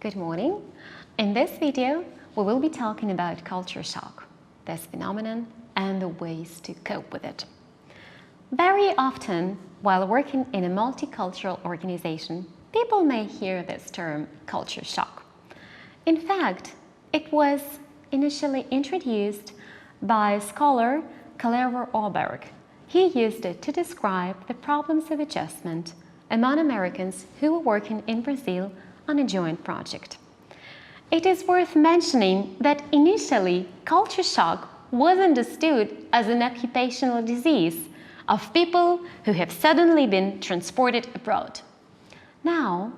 Good morning. In this video, we will be talking about culture shock, this phenomenon, and the ways to cope with it. Very often, while working in a multicultural organization, people may hear this term culture shock. In fact, it was initially introduced by scholar Clever Auberg. He used it to describe the problems of adjustment among Americans who were working in Brazil on a joint project. It is worth mentioning that initially culture shock was understood as an occupational disease of people who have suddenly been transported abroad. Now,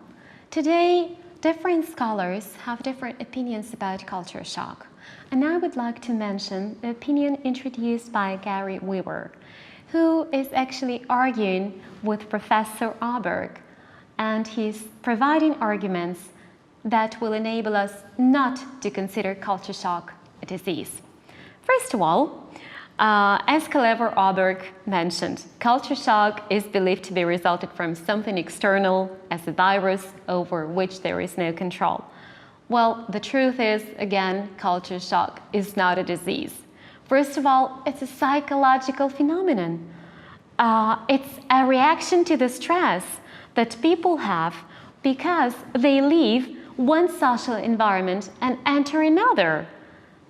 today, different scholars have different opinions about culture shock, and I would like to mention the opinion introduced by Gary Weaver, who is actually arguing with Professor Auberg, and he's providing arguments that will enable us not to consider culture shock a disease. First of all, as Clever Auberg mentioned, culture shock is believed to be resulted from something external as a virus over which there is no control. Well, the truth is, again, culture shock is not a disease. First of all, it's a psychological phenomenon. It's a reaction to the stress that people have because they leave one social environment and enter another.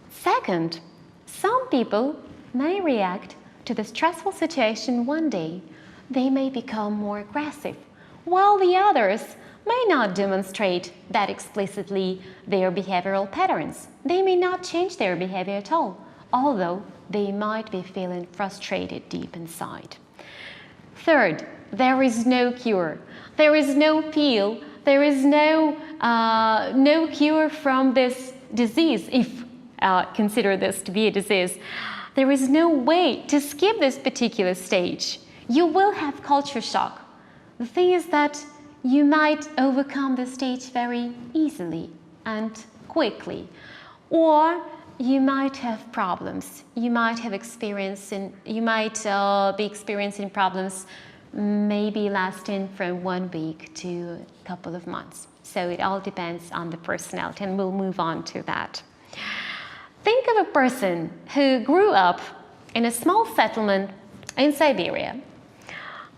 Second, some people may react to the stressful situation one day. They may become more aggressive, while the others may not demonstrate that explicitly their behavioral patterns. They may not change their behavior at all, although they might be feeling frustrated deep inside. Third, there is no cure. There is no pill. There is no cure from this disease, if consider this to be a disease. There is no way to skip this particular stage. You will have culture shock. The thing is that you might overcome the stage very easily and quickly, or you might have problems. You might be experiencing problems maybe lasting from 1 week to a couple of months. So it all depends on the personality, and we'll move on to that. Think of a person who grew up in a small settlement in Siberia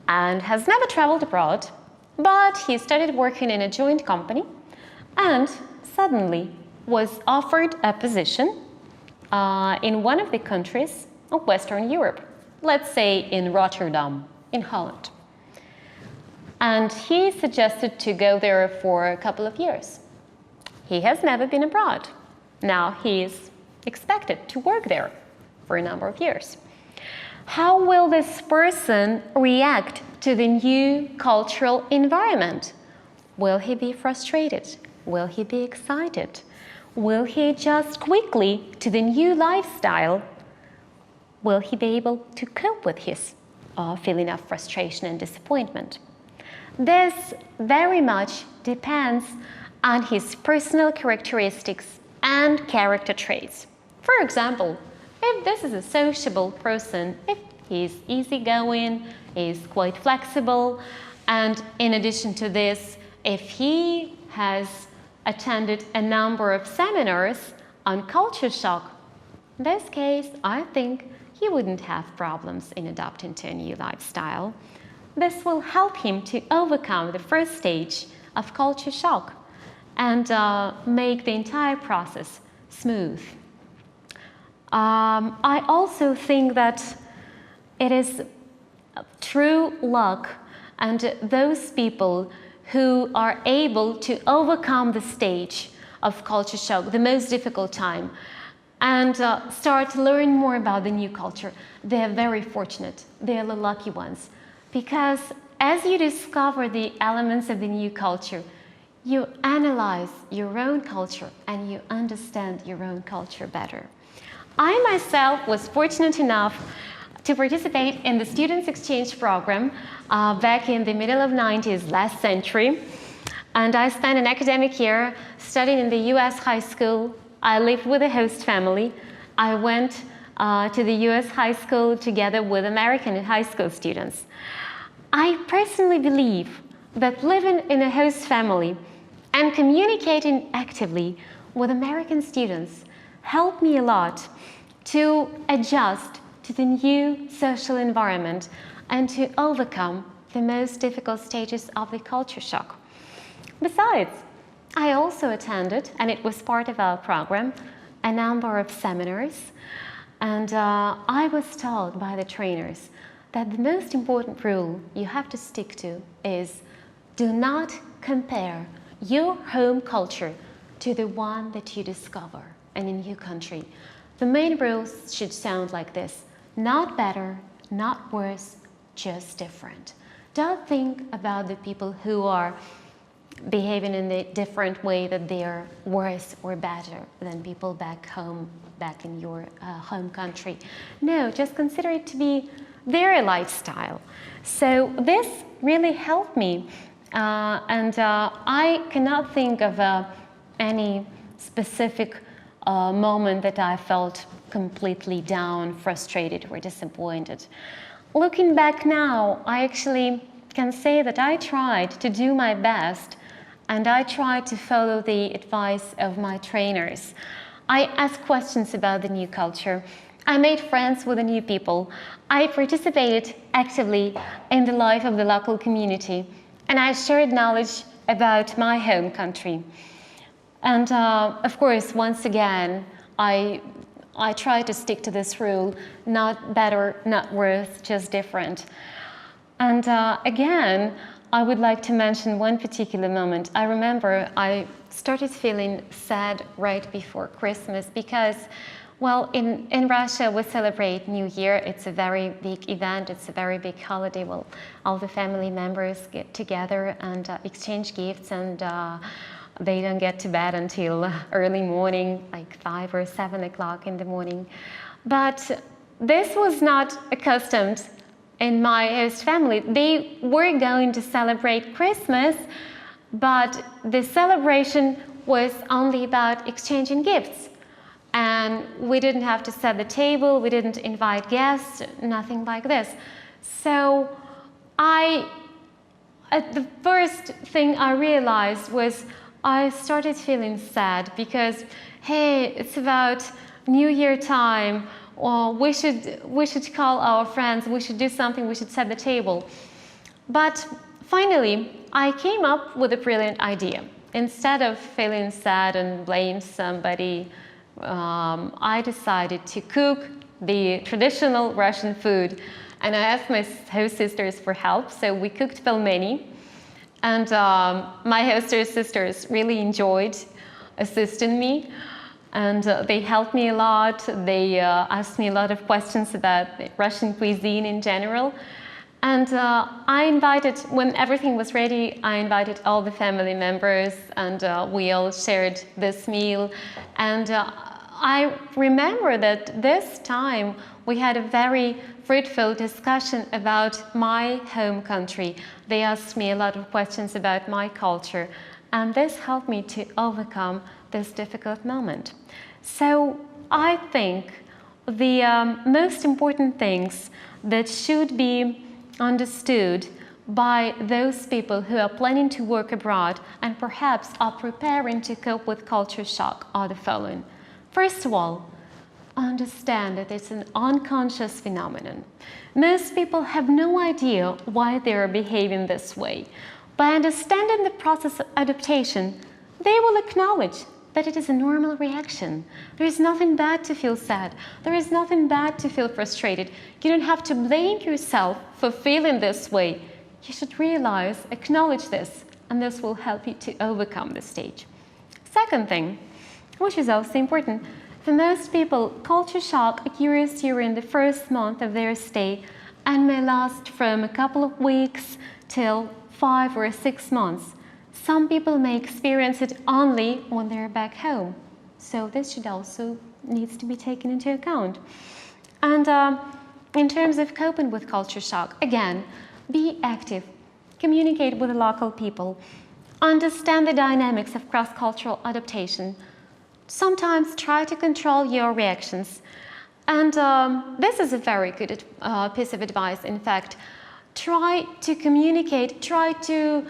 and has never traveled abroad, but he started working in a joint company and suddenly was offered a position in one of the countries of Western Europe, let's say in Rotterdam, in Holland. And he suggested to go there for a couple of years. He has never been abroad. Now he is expected to work there for a number of years. How will this person react to the new cultural environment? Will he be frustrated? Will he be excited? Will he adjust quickly to the new lifestyle? Will he be able to cope with his feeling of frustration and disappointment? This very much depends on his personal characteristics and character traits. For example, if this is a sociable person, if he's easygoing, is quite flexible, and in addition to this, if he has attended a number of seminars on culture shock, in this case, I think he wouldn't have problems in adapting to a new lifestyle. This will help him to overcome the first stage of culture shock and make the entire process smooth. I also think that it is true luck and those people who are able to overcome the stage of culture shock, the most difficult time, and start to learn more about the new culture. They are very fortunate. They are the lucky ones. Because as you discover the elements of the new culture, you analyze your own culture and you understand your own culture better. I myself was fortunate enough to participate in the Students Exchange Program back in the middle of 90s last century. And I spent an academic year studying in the US high school. I lived with a host family. I went to the US high school together with American high school students. I personally believe that living in a host family And communicating actively with American students helped me a lot to adjust to the new social environment and to overcome the most difficult stages of the culture shock. Besides, I also attended, and it was part of our program, a number of seminars, and I was told by the trainers that the most important rule you have to stick to is do not compare your home culture to the one that you discover in a new country. The main rules should sound like this: not better, not worse, just different. Don't think about the people who are behaving in a different way, that they are worse or better than people back home, back in your home country. No, just consider it to be their lifestyle. So this really helped me, and I cannot think of any specific moment that I felt completely down, frustrated, or disappointed. Looking back now, I actually can say that I tried to do my best, and I tried to follow the advice of my trainers. I asked questions about the new culture. I made friends with the new people. I participated actively in the life of the local community, and I shared knowledge about my home country. And of course, once again, I try to stick to this rule: not better, not worse, just different. And again, I would like to mention one particular moment. I remember I started feeling sad right before Christmas because, well, in Russia we celebrate New Year. It's a very big event. It's a very big holiday. Well, all the family members get together and exchange gifts, and they don't get to bed until early morning, like 5 or 7 o'clock in the morning. But this was not accustomed in my host family. They were going to celebrate Christmas, but the celebration was only about exchanging gifts. And we didn't have to set the table, we didn't invite guests, nothing like this. So the first thing I realized was I started feeling sad because, hey, it's about New Year time, or we should call our friends, we should do something, we should set the table. But finally, I came up with a brilliant idea. Instead of feeling sad and blame somebody, I decided to cook the traditional Russian food. And I asked my host sisters for help, so we cooked pelmeni. And my host sisters really enjoyed assisting me. And they helped me a lot. They asked me a lot of questions about Russian cuisine in general. And I invited, when everything was ready, I invited all the family members, and we all shared this meal. And I remember that this time we had a very fruitful discussion about my home country. They asked me a lot of questions about my culture, and this helped me to overcome this difficult moment. So I think the most important things that should be understood by those people who are planning to work abroad and perhaps are preparing to cope with culture shock are the following. First of all, understand that it's an unconscious phenomenon. Most people have no idea why they are behaving this way. By understanding the process of adaptation, they will acknowledge that it is a normal reaction. There is nothing bad to feel sad. There is nothing bad to feel frustrated. You don't have to blame yourself for feeling this way. You should realize, acknowledge this, and this will help you to overcome the stage. Second thing, which is also important, for most people, culture shock occurs during the first month of their stay and may last from a couple of weeks till 5 or 6 months. Some people may experience it only when they're back home. So this should also needs to be taken into account. And in terms of coping with culture shock, again, be active, communicate with the local people, understand the dynamics of cross-cultural adaptation. Sometimes try to control your reactions. And this is a very good piece of advice, in fact. Try to communicate, try to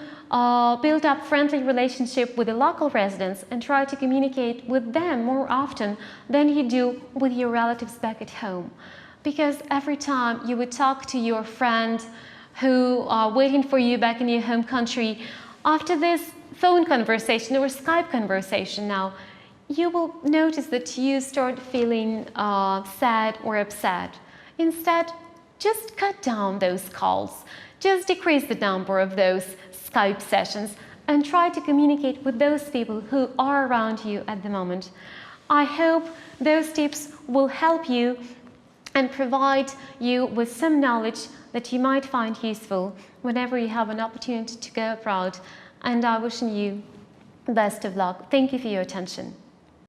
build up friendly relationship with the local residents and try to communicate with them more often than you do with your relatives back at home. Because every time you would talk to your friend who are waiting for you back in your home country, after this phone conversation or Skype conversation now, you will notice that you start feeling sad or upset. Instead, just cut down those calls. Just decrease the number of those Skype sessions and try to communicate with those people who are around you at the moment. I hope those tips will help you and provide you with some knowledge that you might find useful whenever you have an opportunity to go abroad. And I wish you best of luck. Thank you for your attention.